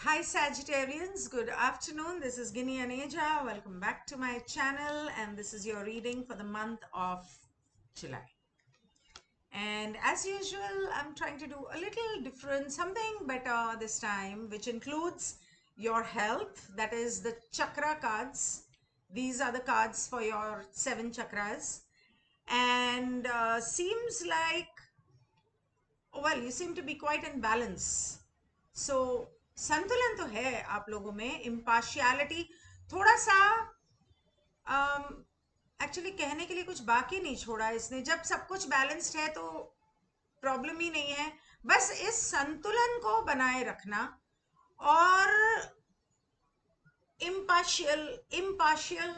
Hi Sagittarians, good afternoon. This is Guinea Aneja. Welcome back to my channel, and this is your reading for the month of July. And as usual, I'm trying to do a little different, something better this time, which includes your health. That is the chakra cards. These are the cards for your 7 chakras. And seems like, well, you seem to be quite in balance. So संतुलन तो है आप लोगों में. Impartiality थोड़ा सा actually कहने के लिए कुछ बाकी नहीं छोड़ा इसने. जब सब कुछ बैलेंस्ड है तो प्रॉब्लम ही नहीं है. बस इस संतुलन को बनाए रखना और इम्पार्शियल इम्पार्शियल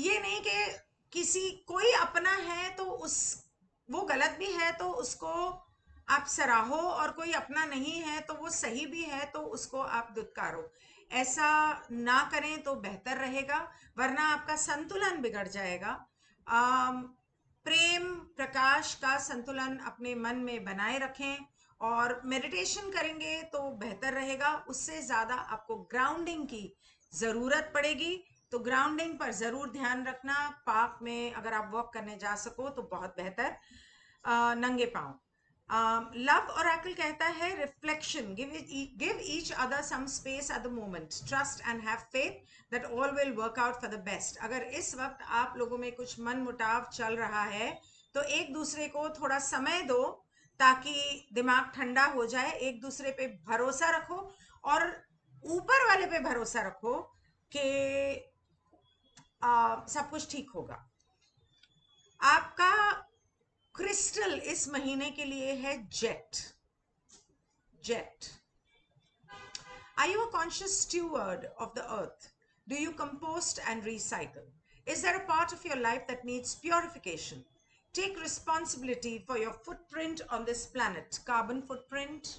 ये नहीं कि किसी कोई अपना है तो उस वो गलत भी है तो उसको आप सराहो, और कोई अपना नहीं है तो वो सही भी है तो उसको आप दुत्कारो. ऐसा ना करें तो बेहतर रहेगा, वरना आपका संतुलन बिगड़ जाएगा. प्रेम प्रकाश का संतुलन अपने मन में बनाए रखें और मेडिटेशन करेंगे तो बेहतर रहेगा. उससे ज़्यादा आपको ग्राउंडिंग की ज़रूरत पड़ेगी, तो ग्राउंडिंग पर ज़रूर ध्यान रखना. पार्क में अगर आप वॉक करने जा सको तो बहुत बेहतर, नंगे पाँव. लव ओरेकल कहता है reflection, give each other some space at the moment, trust and have faith that all will work out for the best. अगर इस वक्त आप लोगों में कुछ मन मुटाव चल रहा है तो एक दूसरे को थोड़ा समय दो ताकि दिमाग ठंडा हो जाए. एक दूसरे पे भरोसा रखो और ऊपर वाले पे भरोसा रखो कि सब कुछ ठीक होगा. आपका क्रिस्टल इस महीने के लिए है jet. Jet. Are you a conscious steward of the earth? Do you compost and recycle? Is there a part of your life that needs purification? Take responsibility for your footprint on this planet. Carbon footprint.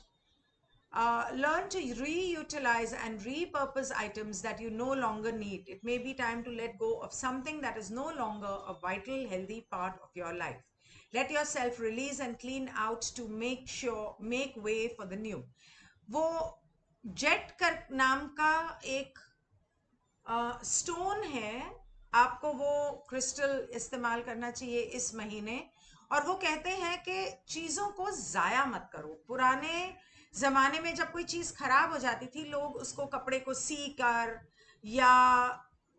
Learn to reutilize and repurpose items that you no longer need. It may be time to let go of something that is no longer a vital, healthy part of your life. Let yourself release and clean out to make way for the new. वो jet कर नाम का एक stone है, आपको वो crystal इस्तेमाल करना चाहिए इस महीने. और वो कहते हैं कि चीज़ों को ज़ाया मत करो. पुराने ज़माने में जब कोई चीज़ खराब हो जाती थी, लोग उसको कपड़े को सी कर या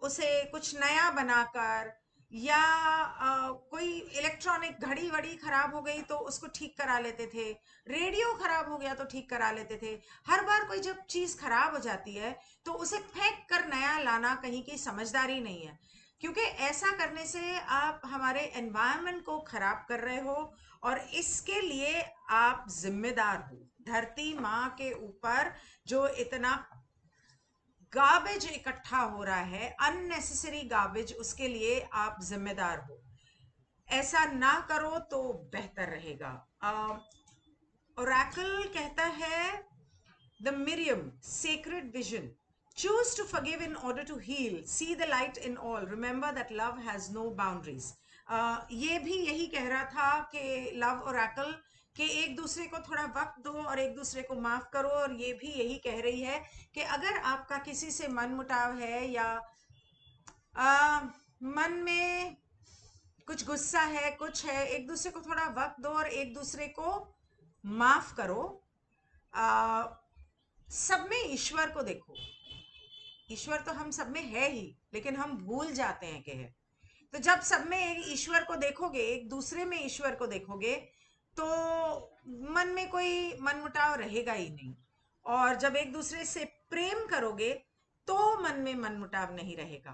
उसे कुछ नया बनाकर, या कोई इलेक्ट्रॉनिक घड़ी वड़ी खराब हो गई तो उसको ठीक करा लेते थे. रेडियो खराब हो गया तो ठीक करा लेते थे. हर बार कोई जब चीज़ खराब हो जाती है तो उसे फेंक कर नया लाना कहीं की समझदारी नहीं है, क्योंकि ऐसा करने से आप हमारे एनवायरनमेंट को खराब कर रहे हो और इसके लिए आप जिम्मेदार हो. धरती माँ के ऊपर जो इतना गार्बेज इकट्ठा हो रहा है, अननेसेसरी गार्बेज, उसके लिए आप जिम्मेदार हो. ऐसा ना करो तो बेहतर रहेगा. ओरेकल कहता है the Miriam sacred vision. Choose to forgive in order to heal. See the light in all. Remember that love has no boundaries. ये भी यही कह रहा था कि लव ओरेकल कि एक दूसरे को थोड़ा वक्त दो और एक दूसरे को माफ करो. और ये भी यही कह रही है कि अगर आपका किसी से मन मुटाव है या मन में कुछ गुस्सा है, कुछ है, एक दूसरे को थोड़ा वक्त दो और एक दूसरे को माफ करो. सब में ईश्वर को देखो. ईश्वर तो हम सब में है ही, लेकिन हम भूल जाते हैं कि है. तो जब सब में एक ईश्वर को देखोगे, एक दूसरे में ईश्वर को देखोगे, तो मन में कोई मनमुटाव रहेगा ही नहीं. और जब एक दूसरे से प्रेम करोगे तो मन में मनमुटाव नहीं रहेगा.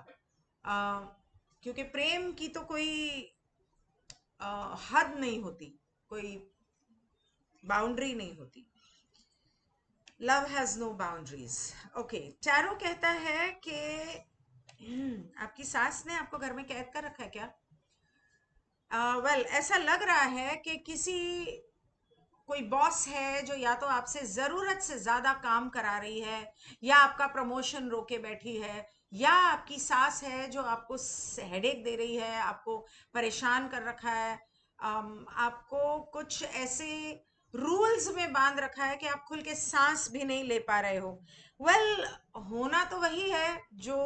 क्योंकि प्रेम की तो कोई हद नहीं होती, कोई बाउंड्री नहीं होती. Love has no boundaries. Okay. Tarot कहता है कि आपकी सास ने आपको घर में कैद कर रखा है क्या? ऐसा लग रहा है कि किसी कोई बॉस है जो या तो आपसे ज़रूरत से ज़्यादा काम करा रही है, या आपका प्रमोशन रोके बैठी है, या आपकी सास है जो आपको हेडेक दे रही है, आपको परेशान कर रखा है. आपको कुछ ऐसे रूल्स में बांध रखा है कि आप खुल के सांस भी नहीं ले पा रहे हो। वेल, होना तो वही है जो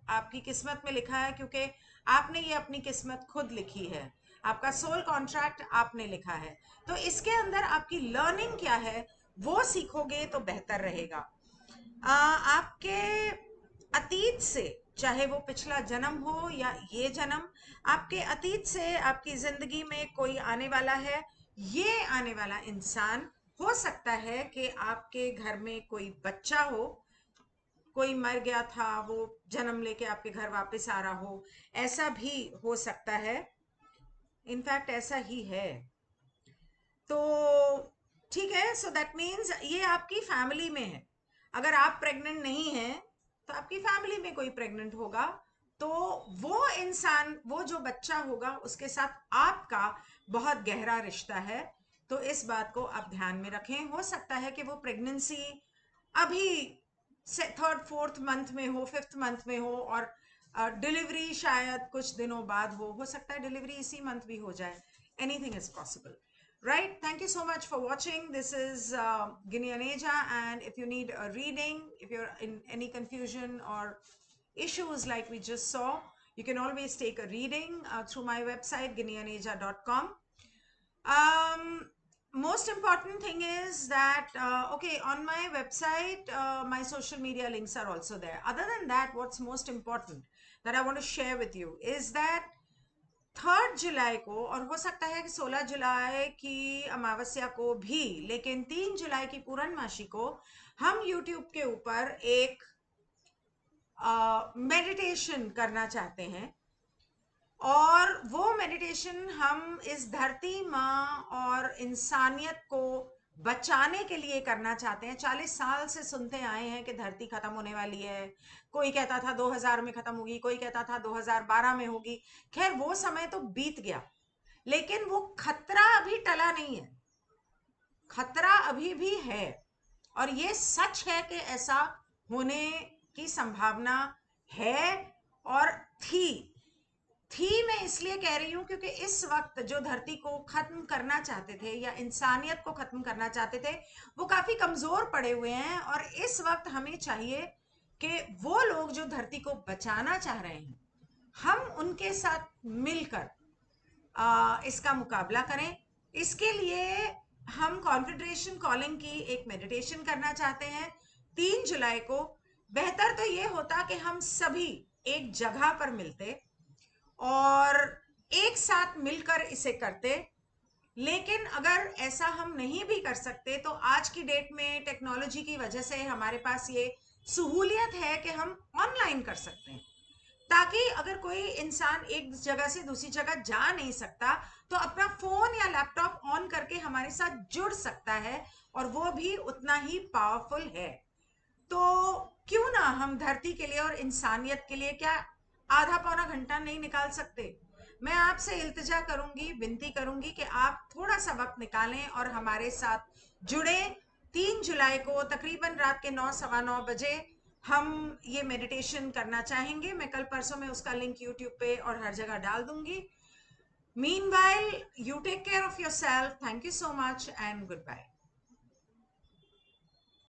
आपकी किस्मत में लिखा है, क्योंकि आपने ये अपनी किस्मत खुद लिखी है, आपका सोल कॉन्ट्रैक्ट आपने लिखा है। तो इसके अंदर आपकी लर्निंग क्या है वो सीखोगे तो बेहतर रहेगा। आपके अतीत से, चाहे वो पिछला जन्म हो या ये जन्म, आपके अतीत से आपकी जिंदगी में कोई आने वाला है। ये आने वाला इंसान हो सकता है कि आपके घर में कोई बच्चा हो, कोई मर गया था, वो जन्म लेके आपके घर वापस आ रहा हो, ऐसा भी हो सकता है। इनफैक्ट ऐसा ही है। तो ठीक है, सो दैट मीन्स ये आपकी फैमिली में है। अगर आप प्रेग्नेंट नहीं हैं तो आपकी फैमिली में कोई प्रेग्नेंट होगा, तो वो इंसान, वो जो बच्चा होगा, उसके साथ आपका बहुत गहरा रिश्ता है। तो इस बात को आप ध्यान में रखें। हो सकता है कि वो प्रेगनेंसी अभी से थर्ड फोर्थ मंथ में हो, फिफ्थ मंथ में हो, और डिलीवरी शायद कुछ दिनों बाद हो सकता है डिलीवरी इसी मंथ भी हो जाए। Anything is possible, right? Thank you so much for watching. This is Ginyaneja, and if you need a reading, if you're in any confusion or issues like we just saw, you can always take a reading through my website ginyaneja.com. Most important thing is that okay, on my website my social media links are also there. Other than that, what's most important that I want to share with you is that 3 जुलाई को, और हो सकता है कि 16 जुलाई की अमावस्या को भी, लेकिन 3 जुलाई की पूर्णमासी को हम YouTube के ऊपर एक मेडिटेशन करना चाहते हैं। और वो मेडिटेशन हम इस धरती माँ और इंसानियत को बचाने के लिए करना चाहते हैं। 40 साल से सुनते आए हैं कि धरती खत्म होने वाली है। कोई कहता था 2000 में खत्म होगी, कोई कहता था 2012 में होगी। खैर, वो समय तो बीत गया, लेकिन वो खतरा अभी टला नहीं है। खतरा अभी भी है, और ये सच है कि ऐसा होने की संभावना है। और थी मैं इसलिए कह रही हूं क्योंकि इस वक्त जो धरती को खत्म करना चाहते थे या इंसानियत को खत्म करना चाहते थे, वो काफी कमजोर पड़े हुए हैं। और इस वक्त हमें चाहिए कि वो लोग जो धरती को बचाना चाह रहे हैं, हम उनके साथ मिलकर इसका मुकाबला करें। इसके लिए हम कॉन्फेडरेशन कॉलिंग की एक मेडिटेशन करना चाहते हैं 3 जुलाई को। बेहतर तो ये होता कि हम सभी एक जगह पर मिलते और एक साथ मिलकर इसे करते, लेकिन अगर ऐसा हम नहीं भी कर सकते तो आज की डेट में टेक्नोलॉजी की वजह से हमारे पास ये सहूलियत है कि हम ऑनलाइन कर सकते हैं, ताकि अगर कोई इंसान एक जगह से दूसरी जगह जा नहीं सकता तो अपना फोन या लैपटॉप ऑन करके हमारे साथ जुड़ सकता है, और वो भी उतना ही पावरफुल है। तो क्यों ना हम धरती के लिए और इंसानियत के लिए क्या आधा पौना घंटा नहीं निकाल सकते? मैं आपसे इल्तिजा करूंगी, विनती करूंगी कि आप थोड़ा सा वक्त निकालें और हमारे साथ जुड़े। 3 जुलाई को तकरीबन रात के 9 सवा 9 बजे हम ये मेडिटेशन करना चाहेंगे। मैं कल परसों में उसका लिंक यूट्यूब पे और हर जगह डाल दूंगी। Meanwhile, you take care of yourself. Thank you so much and goodbye.